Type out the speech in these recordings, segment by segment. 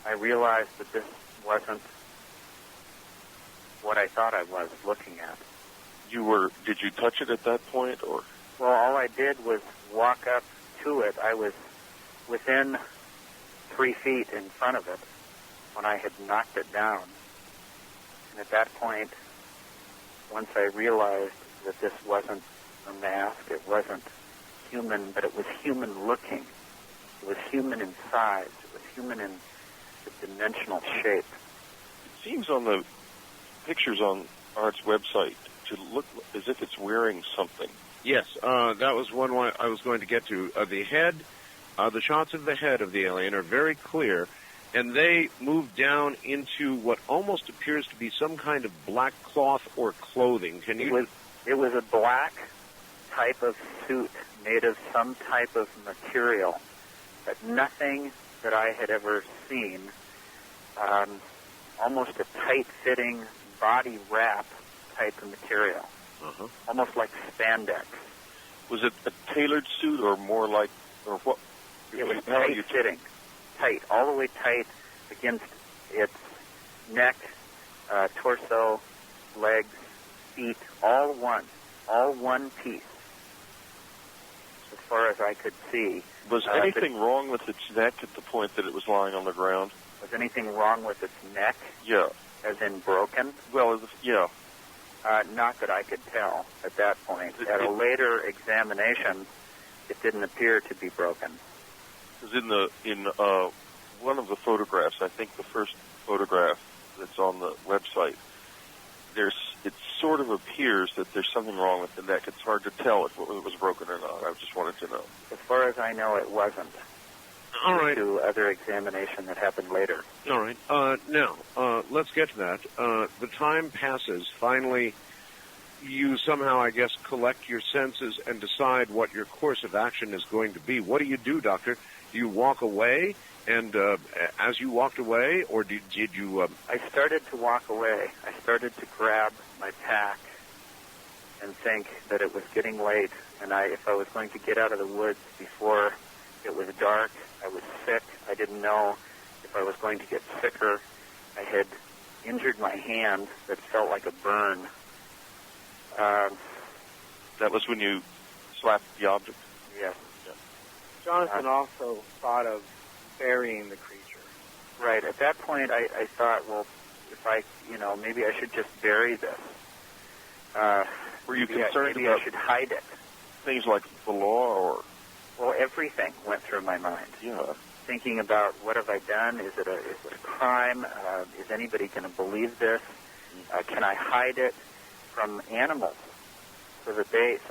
I realized that this wasn't what I thought I was looking at. Did you touch it at that point, or? Well, all I did was walk up to it. I was within 3 feet in front of it when I had knocked it down. And at that point, once I realized that this wasn't a mask, it wasn't human, but it was human looking. It was human in size. It was human in the dimensional shape. It seems on the pictures on Art's website to look as if it's wearing something. Yes, that was one I was going to get to. The head, the shots of the head of the alien are very clear, and they move down into what almost appears to be some kind of black cloth or clothing. Can you? It was a black type of suit made of some type of material, but nothing that I had ever seen. Almost a tight-fitting body wrap type of material, almost like spandex. Was it a tailored suit or more like, or what? It was tight-fitting, tight, all the way tight against its neck, torso, legs, feet, all one piece, as far as I could see. Was anything wrong with its neck at the point that it was lying on the ground? Was anything wrong with its neck? Yeah. As in broken? Well, yeah. Not that I could tell at that point. At a later examination, it didn't appear to be broken. Because in one of the photographs, I think the first photograph that's on the website, it sort of appears that there's something wrong with the neck. It's hard to tell if it was broken or not. I just wanted to know. As far as I know, it wasn't. All right. To other examination that happened later. All right. Now, let's get to that. The time passes. Finally, you somehow, I guess, collect your senses and decide what your course of action is going to be. What do, Doctor? Do you walk away? And as you walked away, or did you... I started to walk away. I started to grab my pack and think that it was getting late, and if I was going to get out of the woods before it was dark, I was sick. I didn't know if I was going to get sicker. I had injured my hand that felt like a burn. That was when you slapped the object? Yes. Yeah. Jonathan also thought of burying the creature. Right. At that point, I thought, well, if maybe I should just bury this. Were you concerned maybe about I should hide it? Things like the law or... Well, everything went through my mind. Yeah. Thinking about what have I done? Is it a crime? Is anybody going to believe this? Can I hide it from animals so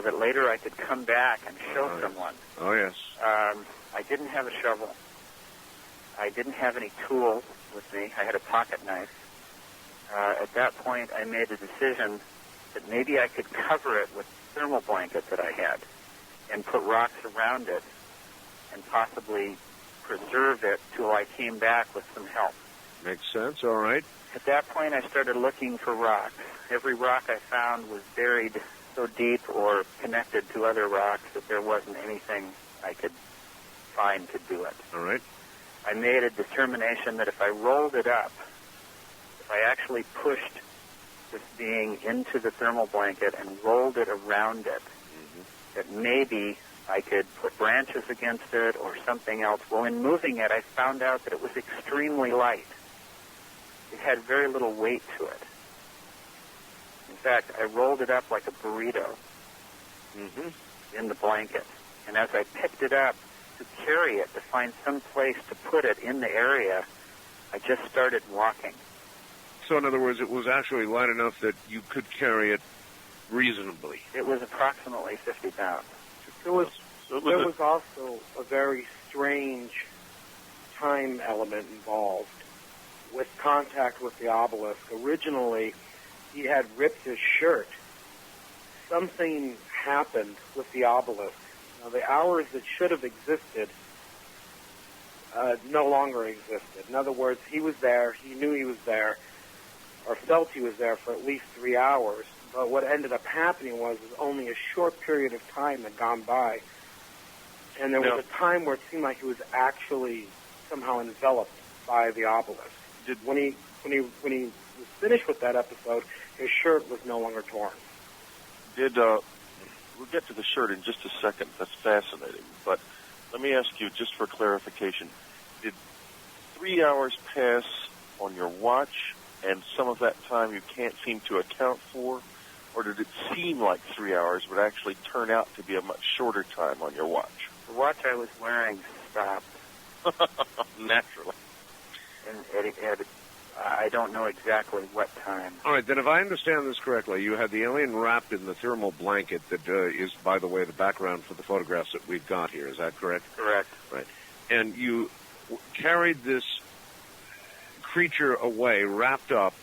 that later I could come back and show someone? Oh yes. I didn't have a shovel. I didn't have any tools with me. I had a pocket knife. At that point, I made a decision that maybe I could cover it with a thermal blanket that I had, and put rocks around it, and possibly preserve it till I came back with some help. Makes sense, all right. At that point, I started looking for rocks. Every rock I found was buried so deep or connected to other rocks that there wasn't anything I could find to do it. All right. I made a determination that if I rolled it up, if I actually pushed this being into the thermal blanket and rolled it around it, that maybe I could put branches against it or something else. Well, in moving it, I found out that it was extremely light. It had very little weight to it. In fact, I rolled it up like a burrito in the blanket. And as I picked it up to carry it, to find some place to put it in the area, I just started walking. So, in other words, it was actually light enough that you could carry it reasonably. It was approximately 50 pounds. There was also a very strange time element involved with contact with the obelisk. Originally, he had ripped his shirt. Something happened with the obelisk. Now, the hours that should have existed no longer existed. In other words, he was there, he knew he was there, or felt he was there for at least 3 hours. But what ended up happening was only a short period of time had gone by. And there was a time where it seemed like he was actually somehow enveloped by the obelisk. When he was finished with that episode, his shirt was no longer torn. We'll get to the shirt in just a second. That's fascinating. But let me ask you, just for clarification, did 3 hours pass on your watch, and some of that time you can't seem to account for? Or did it seem like 3 hours but actually turn out to be a much shorter time on your watch? The watch I was wearing stopped. Naturally. And I don't know exactly what time. All right, then if I understand this correctly, you had the alien wrapped in the thermal blanket that is, by the way, the background for the photographs that we've got here. Is that correct? Correct. Right. And you carried this creature away, wrapped up.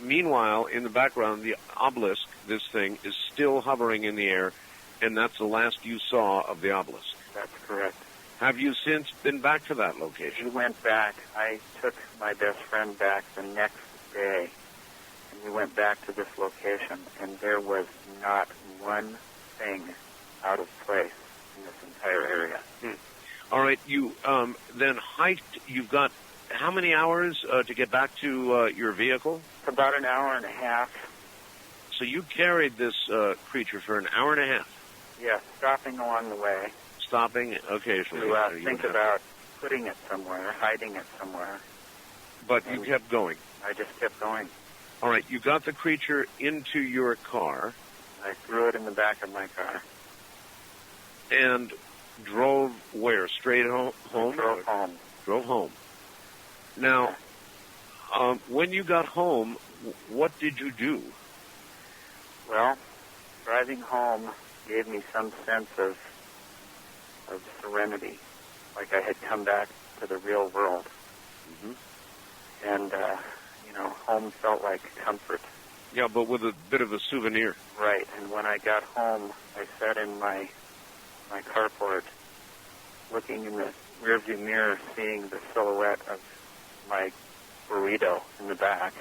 Meanwhile, in the background, the obelisk, this thing, is still hovering in the air, and that's the last you saw of the obelisk. That's correct. Have you since been back to that location? We went back. I took my best friend back the next day, and we went back to this location, and there was not one thing out of place in this entire area. All right, you then hiked. You've got how many hours to get back to your vehicle? About an hour and a half. So you carried this creature for an hour and a half? Yeah, stopping along the way. Stopping occasionally. To think about putting it somewhere, hiding it somewhere. But you kept going? I just kept going. All right, you got the creature into your car. I threw it in the back of my car. And drove where? Straight home? Drove home. Drove home. Now, when you got home, what did you do? Well, driving home gave me some sense of serenity, like I had come back to the real world. Mm-hmm. And, home felt like comfort. Yeah, but with a bit of a souvenir. Right, and when I got home, I sat in my carport, looking in the rearview mirror, seeing the silhouette of my burrito in the back.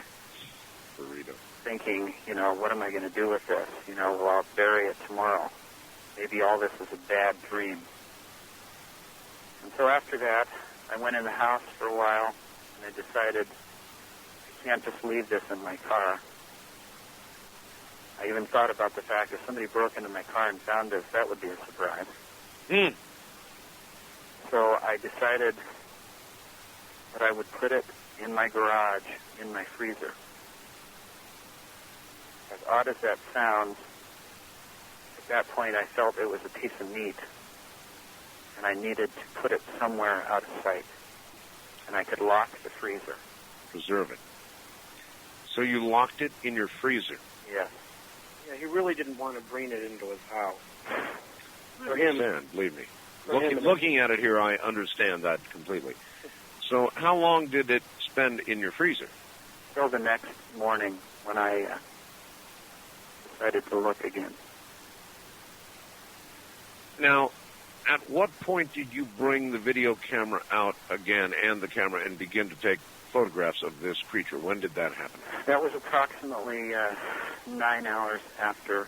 Burrito. Thinking, what am I going to do with this? Well, I'll bury it tomorrow. Maybe all this is a bad dream. And so after that, I went in the house for a while, and I decided I can't just leave this in my car. I even thought about the fact if somebody broke into my car and found this, that would be a surprise. So I decided that I would put it in my garage, in my freezer. As odd as that sounds, at that point I felt it was a piece of meat, and I needed to put it somewhere out of sight. And I could lock the freezer. Preserve it. So you locked it in your freezer? Yes. Yeah, he really didn't want to bring it into his house. For him, believe me. Looking at it here, I understand that completely. So how long did it spend in your freezer? Till the next morning when I decided to look again. Now, at what point did you bring the video camera out again and the camera and begin to take photographs of this creature? When did that happen? That was approximately 9 hours after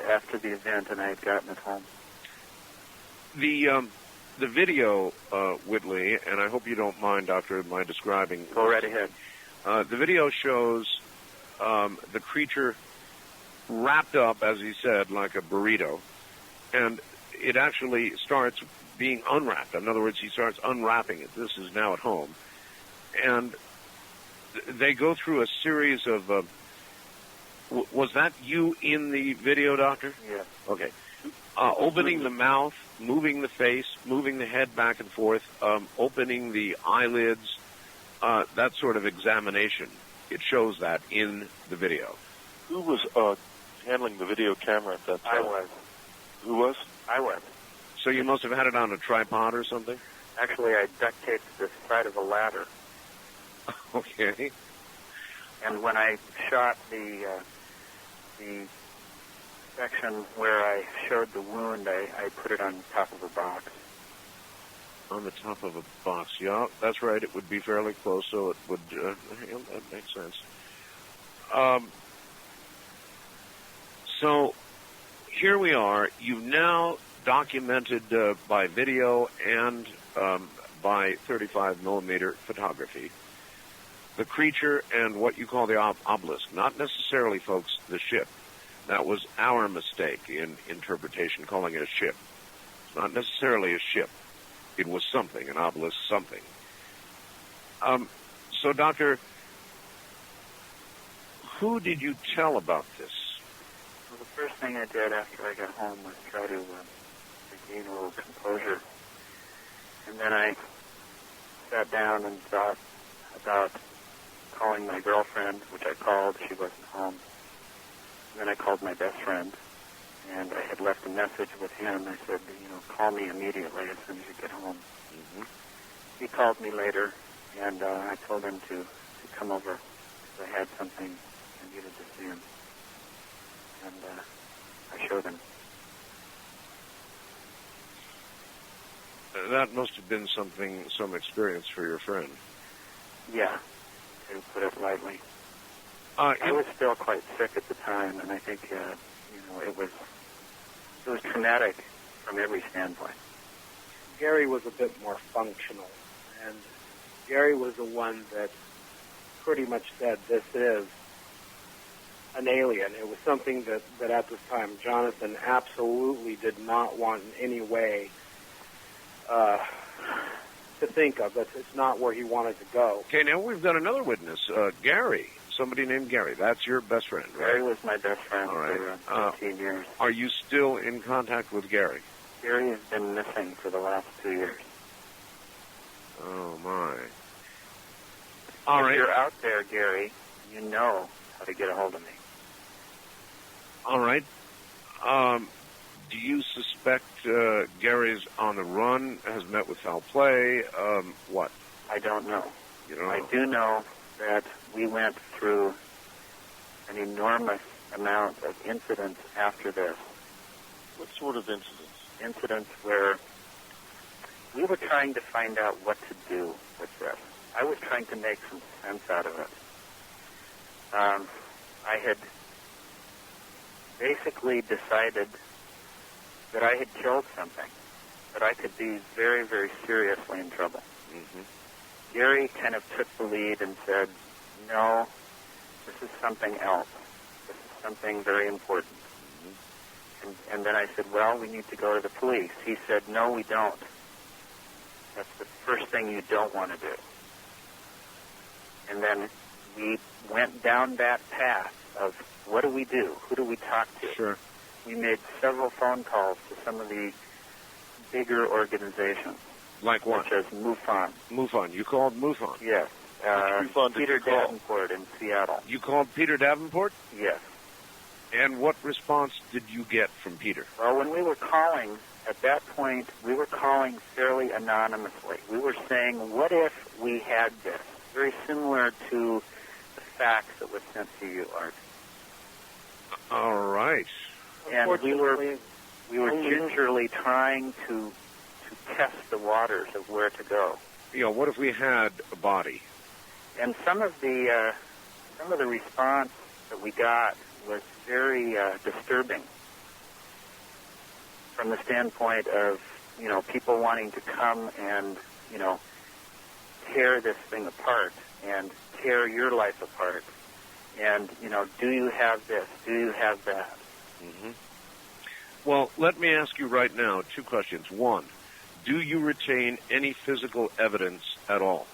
after the event, and I had gotten it home. The video, Whitley, and I hope you don't mind, Doctor, my describing. Go right ahead. The video shows the creature wrapped up, as he said, like a burrito, and it actually starts being unwrapped. In other words, he starts unwrapping it. This is now at home. And they go through a series of... was that you in the video, Doctor? Yes. Okay. Opening the mouth, moving the face, moving the head back and forth, opening the eyelids, that sort of examination. It shows that in the video. Who was handling the video camera at that time? I was. Who was? I was. So you must have had it on a tripod or something? Actually, I duct taped the side of a ladder. Okay. And when I shot the section where I showed the wound, I put it on top of a box. On the top of a box, yeah, that's right. It would be fairly close, so it would. That makes sense. So here we are. You've now documented by video and by 35 millimeter photography. The creature and what you call the obelisk, not necessarily, folks, the ship. That was our mistake in interpretation, calling it a ship. It's not necessarily a ship. It was something, an obelisk something. So, Doctor, who did you tell about this? Well, the first thing I did after I got home was try to regain a little composure. And then I sat down and thought about calling my girlfriend, which I called. She wasn't home. And then I called my best friend, and I had left a message with him. I said, call me immediately as soon as you get home. Mm-hmm. He called me later, and I told him to come over because I had something I needed to see him. And I showed him. That must have been some experience for your friend. Yeah, to put it lightly. I was still quite sick at the time, and I think, it was traumatic from every standpoint. Gary was a bit more functional, and Gary was the one that pretty much said this is an alien. It was something that at this time Jonathan absolutely did not want in any way to think of. It's not where he wanted to go. Okay, now we've got another witness, Gary. Somebody named Gary. That's your best friend, right? Gary was my best friend All right. for 15 years. Are you still in contact with Gary? Gary has been missing for the last 2 years. Oh, my. All right. If you're out there, Gary, you know how to get a hold of me. All right. Do you suspect Gary's on the run, has met with foul play? What? I don't know. You don't know? I do know that we went through an enormous amount of incidents after this. What sort of incidents? Incidents where we were trying to find out what to do with this. I was trying to make some sense out of it. I had basically decided that I had killed something, that I could be very, very seriously in trouble. Mm-hmm. Gary kind of took the lead and said, no, this is something else. This is something very important. Mm-hmm. And then I said, well, we need to go to the police. He said, no, we don't. That's the first thing you don't want to do. And then we went down that path of what do we do? Who do we talk to? Sure. We made several phone calls to some of the bigger organizations. Like what? Such as MUFON. MUFON. You called MUFON? Yes. Peter Davenport in Seattle. You called Peter Davenport? Yes. And what response did you get from Peter? Well, when we were calling, at that point, we were calling fairly anonymously. We were saying, what if we had this? Very similar to the fax that was sent to you, Art. All right. And we were gingerly trying to test the waters of where to go. What if we had a body? And some of the response that we got was very disturbing from the standpoint of, people wanting to come and, tear this thing apart and tear your life apart. And, do you have this? Do you have that? Mm-hmm. Well, let me ask you right now 2 questions. One, do you retain any physical evidence at all?